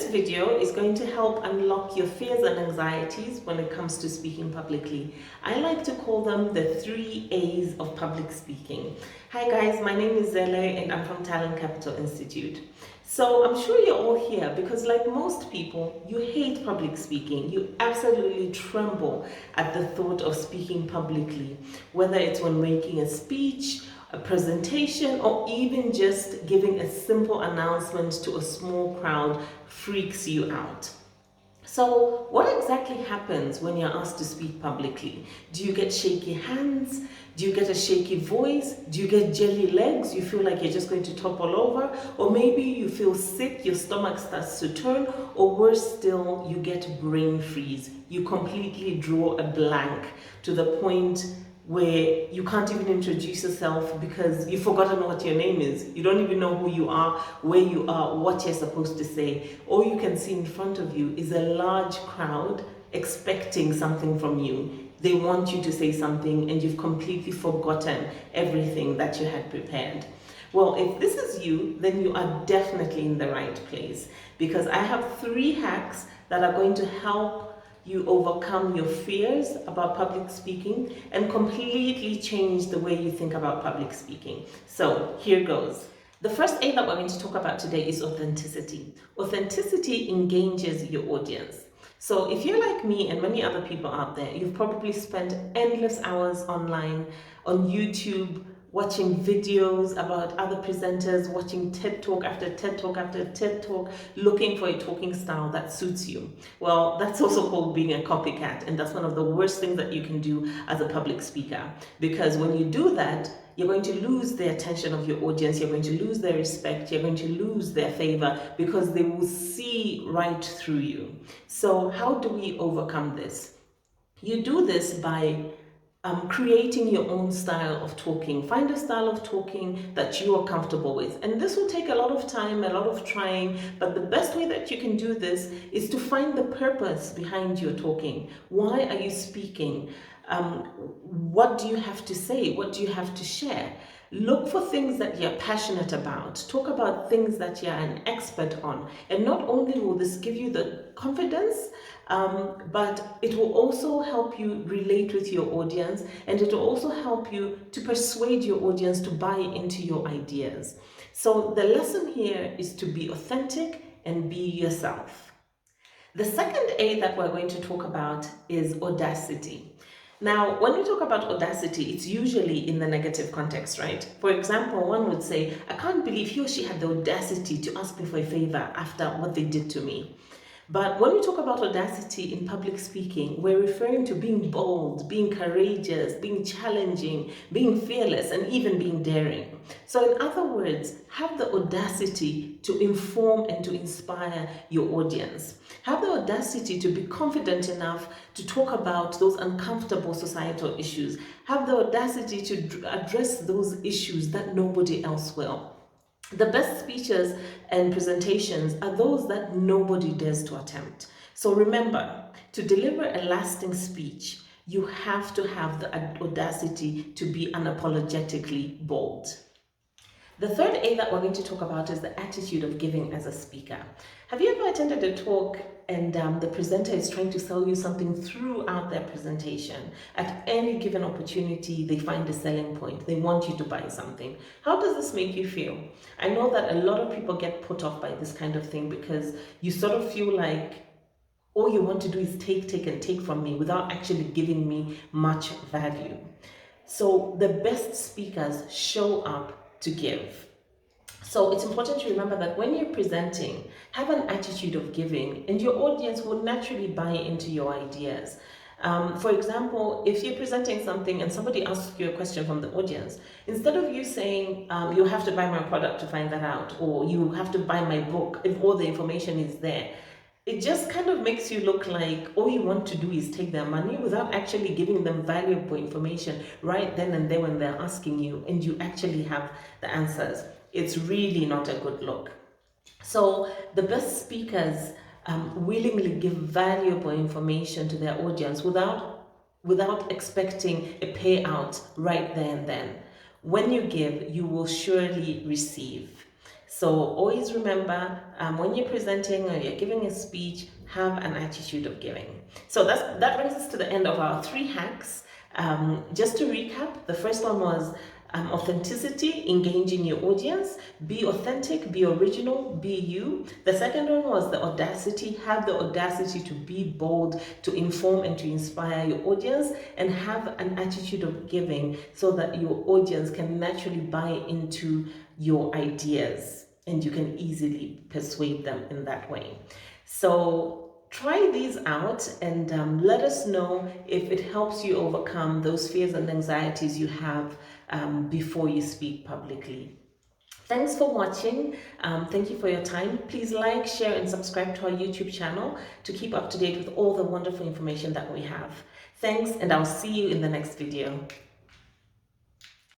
This video is going to help unlock your fears and anxieties when it comes to speaking publicly. I like to call them the 3 A's of public speaking. Hi guys, my name is Zele and I'm from Talent Capital Institute. So I'm sure you're all here because like most people, you hate public speaking. You absolutely tremble at the thought of speaking publicly, whether it's when making a speech, a presentation, or even just giving a simple announcement to a small crowd freaks you out. So what exactly happens when you're asked to speak publicly? Do you get shaky hands? Do you get a shaky voice? Do you get jelly legs? You feel like you're just going to topple over? Or maybe you feel sick, your stomach starts to turn, or worse still, you get brain freeze. You completely draw a blank to the point where you can't even introduce yourself because you've forgotten what your name is. You don't even know who you are, where you are, what you're supposed to say. All you can see in front of you is a large crowd expecting something from you. They want you to say something and you've completely forgotten everything that you had prepared. Well, if this is you, then you are definitely in the right place because I have 3 hacks that are going to help you overcome your fears about public speaking and completely change the way you think about public speaking. So here goes. The first A that we're going to talk about today is authenticity. Authenticity engages your audience. So if you're like me and many other people out there, you've probably spent endless hours online, on YouTube, watching videos about other presenters, watching TED Talk after TED Talk after TED Talk, looking for a talking style that suits you. Well, that's also called being a copycat, and that's one of the worst things that you can do as a public speaker. Because when you do that, you're going to lose the attention of your audience, you're going to lose their respect, you're going to lose their favor because they will see right through you. So how do we overcome this? You do this by creating your own style of talking. Find a style of talking that you are comfortable with. And this will take a lot of time, a lot of trying, but the best way that you can do this is to find the purpose behind your talking. Why are you speaking? What do you have to say? What do you have to share? Look for things that you're passionate about. Talk about things that you're an expert on. And not only will this give you the confidence, but it will also help you relate with your audience, and it will also help you to persuade your audience to buy into your ideas. So the lesson here is to be authentic and be yourself. The second A that we're going to talk about is audacity. Now, when we talk about audacity, it's usually in the negative context, right? For example, one would say, I can't believe he or she had the audacity to ask me for a favor after what they did to me. But when we talk about audacity in public speaking, we're referring to being bold, being courageous, being challenging, being fearless, and even being daring. So in other words, have the audacity to inform and to inspire your audience. Have the audacity to be confident enough to talk about those uncomfortable societal issues. Have the audacity to address those issues that nobody else will. The best speeches and presentations are those that nobody dares to attempt. So remember, to deliver a lasting speech, you have to have the audacity to be unapologetically bold. The third A that we're going to talk about is the attitude of giving as a speaker. Have you ever attended a talk and the presenter is trying to sell you something throughout their presentation? At any given opportunity, they find a selling point. They want you to buy something. How does this make you feel? I know that a lot of people get put off by this kind of thing because you sort of feel like all you want to do is take and take from me without actually giving me much value. So the best speakers show up to give. So it's important to remember that when you're presenting, have an attitude of giving and your audience will naturally buy into your ideas. For example, if you're presenting something and somebody asks you a question from the audience, instead of you saying, you have to buy my product to find that out, or you have to buy my book if all the information is there, it just kind of makes you look like all you want to do is take their money without actually giving them valuable information right then and there when they're asking you and you actually have the answers. It's really not a good look. So the best speakers willingly give valuable information to their audience without expecting a payout right there and then. When you give, you will surely receive. So always remember, when you're presenting or you're giving a speech, have an attitude of giving. So that brings us to the end of our 3 hacks. Just to recap, the first one was authenticity, engaging your audience, be authentic, be original, be you. The second one was the audacity, have the audacity to be bold, to inform and to inspire your audience, and have an attitude of giving so that your audience can naturally buy into your ideas and you can easily persuade them in that way. So try these out and let us know if it helps you overcome those fears and anxieties you have before you speak publicly. Thanks for watching. Thank you for your time. Please like, share, and subscribe to our YouTube channel to keep up to date with all the wonderful information that we have. Thanks, and I'll see you in the next video.